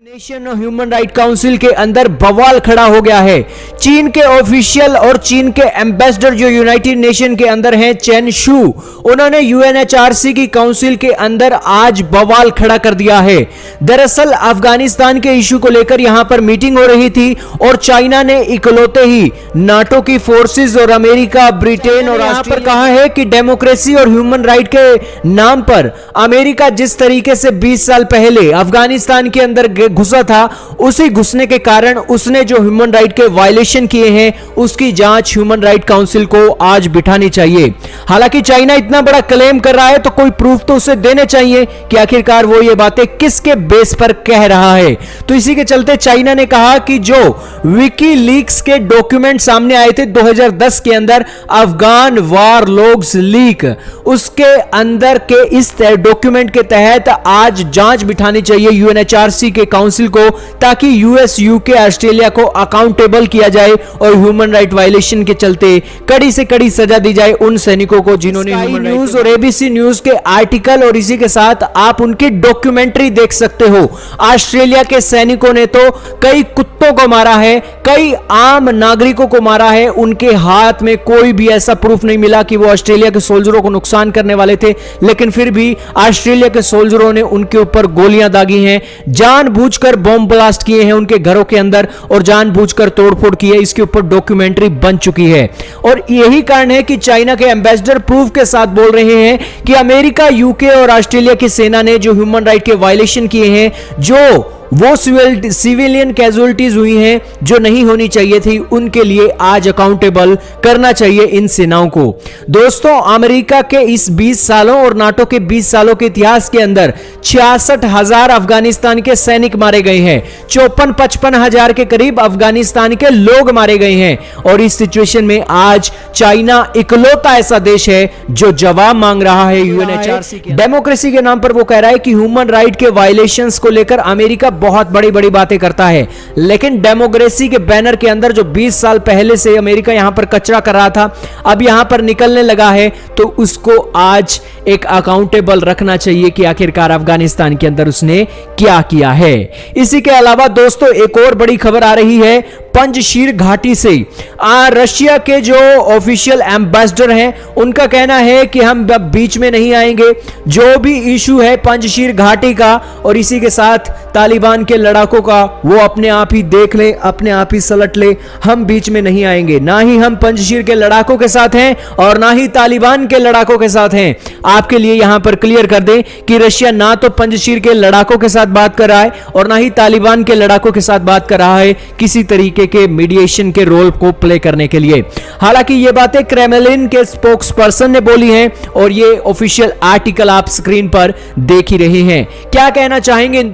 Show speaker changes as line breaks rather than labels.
Nation human right council के अंदर बवाल खड़ा हो गया है। चीन के ऑफिशियल और चीन के एम्बेसडर जो यूनाइटेड नेशन के अंदर हैं, चेन शू, उन्होंने यूएनएचआरसी की काउंसिल के अंदर आज बवाल खड़ा कर दिया है। दरअसल अफगानिस्तान के इशू को लेकर यहां पर मीटिंग हो रही थी और चाइना ने इकलौते ही नाटो की फोर्सेस और अमेरिका, ब्रिटेन और यहां पर कहा है कि डेमोक्रेसी और ह्यूमन राइट के नाम पर अमेरिका जिस तरीके से 20 साल पहले अफगानिस्तान के अंदर घुसा था, उसी घुसने के कारण उसने जो ह्यूमन राइट के वायलेशन किए हैं उसकी जांच ह्यूमन राइट काउंसिल को आज बिठानी चाहिए। हालांकि चाइना इतना बड़ा क्लेम कर रहा है तो कोई प्रूफ तो उसे देने चाहिए कि आखिरकार वो ये बातें किसके बेस पर कह रहा है। तो इसी के चलते चाइना ने कहा कि जो विकीलीक्स के डॉक्यूमेंट सामने आए थे 2010 के अंदर, अफगान वार लॉग्स लीक, उसके अंदर के इस डॉक्यूमेंट के तहत आज जांच बिठानी चाहिए यूएनएचआरसी के काउंसिल को, ताकि यूएस, यूके, ऑस्ट्रेलिया को अकाउंटेबल किया जाए और ह्यूमन राइट वायलेशन के चलते कड़ी से कड़ी सजा दी जाए उन सैनिकों को जिन्होंने ह्यूमन न्यूज और एबीसी न्यूज के आर्टिकल और इसी के साथ आप उनकी डॉक्यूमेंट्री देख सकते हो। ऑस्ट्रेलिया के सैनिकों ने तो कई कुत्तों को मारा है, कई आम नागरिकों को मारा है, उनके हाथ में कोई भी ऐसा प्रूफ नहीं मिला कि वो ऑस्ट्रेलिया के सोल्जरों को नुकसान करने वाले थे, लेकिन फिर भी ऑस्ट्रेलिया के सोल्जरों ने उनके ऊपर गोलियां दागी हैं, जानबूझकर बॉम्ब ब्लास्ट किए हैं उनके घरों के अंदर और जानबूझकर तोड़फोड़ की है। इसके ऊपर डॉक्यूमेंट्री बन चुकी है और यही कारण है कि चाइना के एम्बेसडर प्रूफ के साथ बोल रहे हैं कि अमेरिका, यूके और ऑस्ट्रेलिया की सेना ने जो ह्यूमन राइट के वायलेशन किए हैं, जो वो सिविलियन कैजुअलिटीज हुई हैं जो नहीं होनी चाहिए थी, उनके लिए आज अकाउंटेबल करना चाहिए इन सेनाओं को। दोस्तों, अमेरिका के इस 20 सालों और नाटो के 20 सालों के इतिहास के अंदर 66,000 अफगानिस्तान के सैनिक मारे गए हैं, 54-55 हजार के करीब अफगानिस्तान के लोग मारे गए हैं और इस सिचुएशन में आज चाइना इकलौता ऐसा देश है जो जवाब मांग रहा है यूएनएचआरसी के। डेमोक्रेसी के नाम पर वो कह रहा है कि ह्यूमन राइट के वायलेशंस को लेकर अमेरिका बहुत बड़ी बड़ी बातें करता है, लेकिन डेमोक्रेसी के बैनर के अंदर जो 20 साल पहले से अमेरिका यहां पर कचरा कर रहा था, अब यहां पर निकलने लगा है, तो उसको आज एक अकाउंटेबल रखना चाहिए कि आखिरकार अफगानिस्तान के अंदर उसने क्या किया है। इसी के अलावा दोस्तों एक और बड़ी खबर आ रही है पंजशीर घाटी से। रशिया के जो ऑफिशियल एम्बेसडर हैं उनका कहना है कि हम बीच में नहीं आएंगे, जो भी इशू है पंजशीर घाटी का और इसी के साथ तालिबान के लड़ाकों का, वो अपने आप ही देख ले, अपने आप ही सलट ले, हम बीच में नहीं आएंगे। ना ही हम पंजशीर के लड़ाकों के साथ हैं और ना ही तालिबान के लड़ाकों के साथ हैं। आपके लिए यहां पर क्लियर कर दें कि रशिया ना तो पंजशीर के लड़ाकों के साथ बात कर रहा है और ना ही तालिबान के लड़ाकों के साथ बात कर रहा है किसी तरीके के मीडिएशन के रोल को प्ले करने के लिए। हालांकि ये बातें क्रेमलिन के स्पोक्स पर्सन ने बोली हैं और ये ऑफिशियल आर्टिकल आप स्क्रीन पर देख ही रहे हैं। क्या कहना चाहेंगे